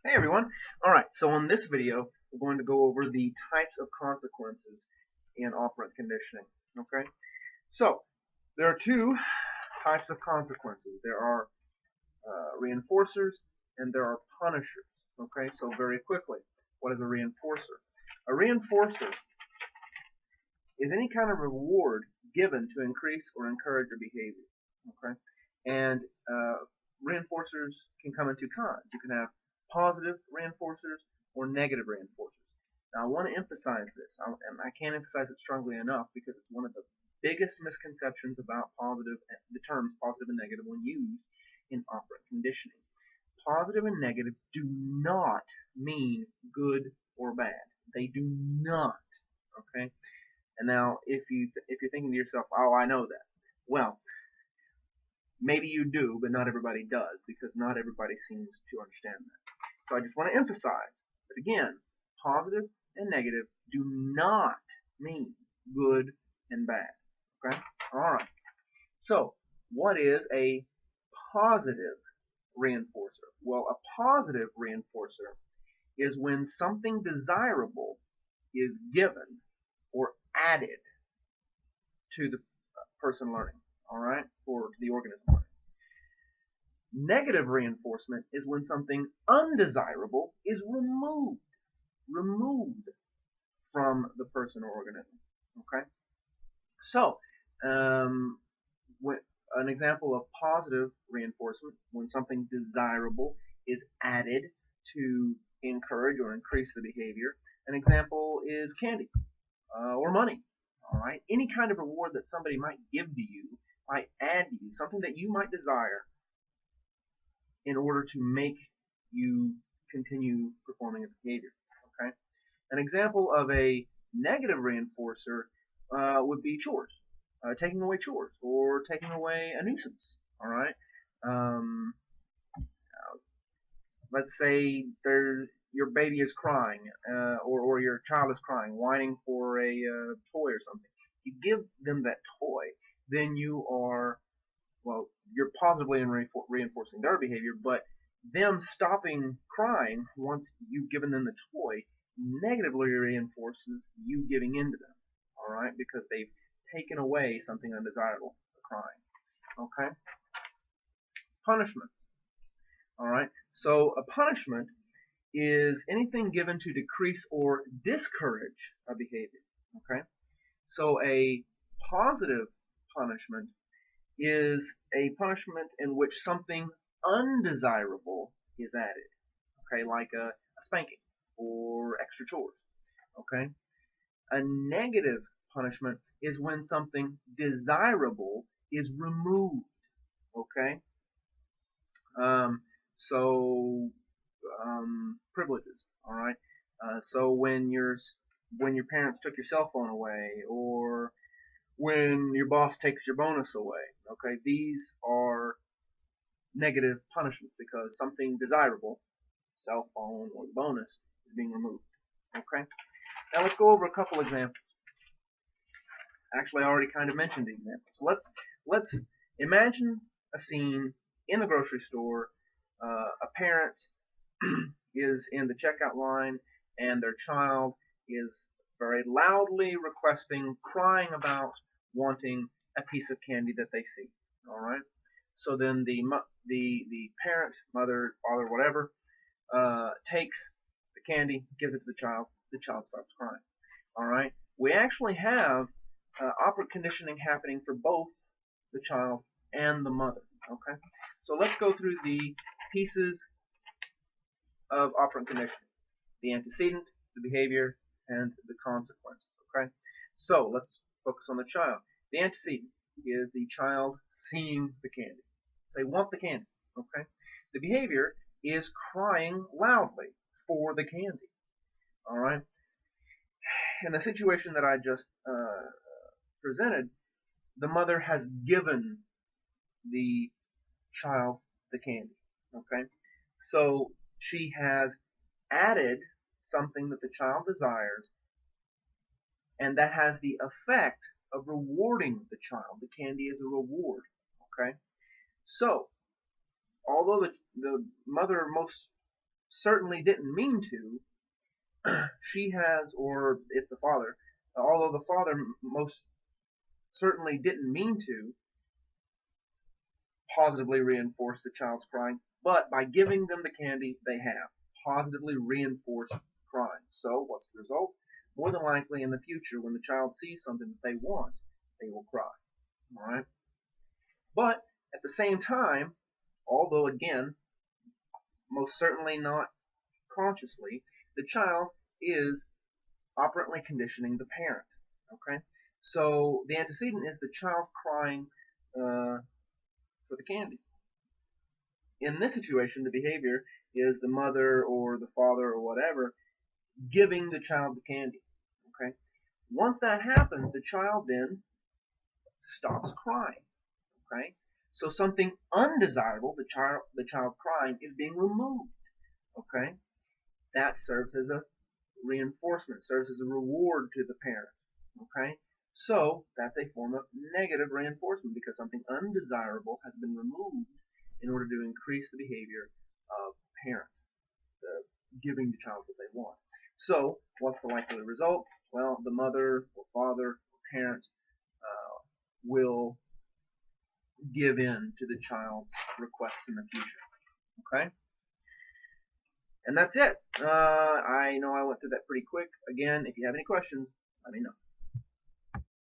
Hey everyone! Alright, so in this video we're going to go over the types of consequences in operant conditioning. Okay? So, there are two types of consequences. There are reinforcers and there are punishers. Okay, so very quickly, what is a reinforcer? A reinforcer is any kind of reward given to increase or encourage your behavior. Okay? And reinforcers can come in two kinds. You can have positive reinforcers or negative reinforcers. Now, I want to emphasize this, and I can't emphasize it strongly enough because it's one of the biggest misconceptions about the terms positive and negative when used in operant conditioning. Positive and negative do not mean good or bad. They do not. Okay. And now, if you're thinking to yourself, "Oh, I know that," well, maybe you do, but not everybody does, because not everybody seems to understand that. So I just want to emphasize that again, positive and negative do not mean good and bad. Okay? Alright. So, what is a positive reinforcer? Well, a positive reinforcer is when something desirable is given or added to the person learning. Alright? Or to the organism learning. Negative reinforcement is when something undesirable is removed from the person or organism. Okay? So, an example of positive reinforcement, when something desirable is added to encourage or increase the behavior. An example is candy or money. All right? Any kind of reward that somebody might give to you, might add to you, something that you might desire in order to make you continue performing a behavior. Okay? An example of a negative reinforcer would be chores, taking away chores, or taking away a nuisance. All right. Let's say your baby is crying, or your child is crying, whining for a toy or something. You give them that toy, then you're positively reinforcing their behavior, but them stopping crying once you've given them the toy negatively reinforces you giving in to them. All right, because they've taken away something undesirable, the crying. Okay. Punishments. All right. So a punishment is anything given to decrease or discourage a behavior. Okay. So a positive punishment is a punishment in which something undesirable is added. Okay, like a spanking or extra chores. Okay. A negative punishment is when something desirable is removed. Okay. So privileges. All right. So when your parents took your cell phone away, or when your boss takes your bonus away, okay, these are negative punishments because something desirable, cell phone or the bonus, is being removed. Okay. Now let's go over a couple examples. Actually, I already kind of mentioned the examples. So let's imagine a scene in the grocery store. A parent is in the checkout line, and their child is very loudly requesting, crying about wanting a piece of candy that they see. All right. So then the parent, mother, father, whatever, takes the candy, gives it to the child. The child starts crying. All right. We actually have operant conditioning happening for both the child and the mother. Okay. So let's go through the pieces of operant conditioning: the antecedent, the behavior, and the consequences. Okay. So let's focus on the child. The antecedent is the child seeing the candy. They want the candy. Okay. The behavior is crying loudly for the candy. All right. In the situation that I just presented, the mother has given the child the candy. Okay. So she has added something that the child desires, and that has the effect of rewarding the child. The candy is a reward. Okay. So although the mother most certainly didn't mean to, she has, or if the father, although the father most certainly didn't mean to positively reinforce the child's crying, but by giving them the candy, they have positively reinforced crying. So what's the result? More than likely in the future, when the child sees something that they want, they will cry. All right. But at the same time, although again, most certainly not consciously, the child is operantly conditioning the parent. Okay. So the antecedent is the child crying for the candy. In this situation, the behavior is the mother or the father or whatever giving the child the candy. Okay. Once that happens, the child then stops crying. Okay. So something undesirable, the child crying, is being removed. Okay. That serves as a reinforcement, serves as a reward to the parent. Okay. So that's a form of negative reinforcement because something undesirable has been removed in order to increase the behavior of the parent, giving the child what they want. So what's the likely result? Well, the mother or father or parent will give in to the child's requests in the future. Okay? And that's it. I know I went through that pretty quick. Again, if you have any questions, let me know.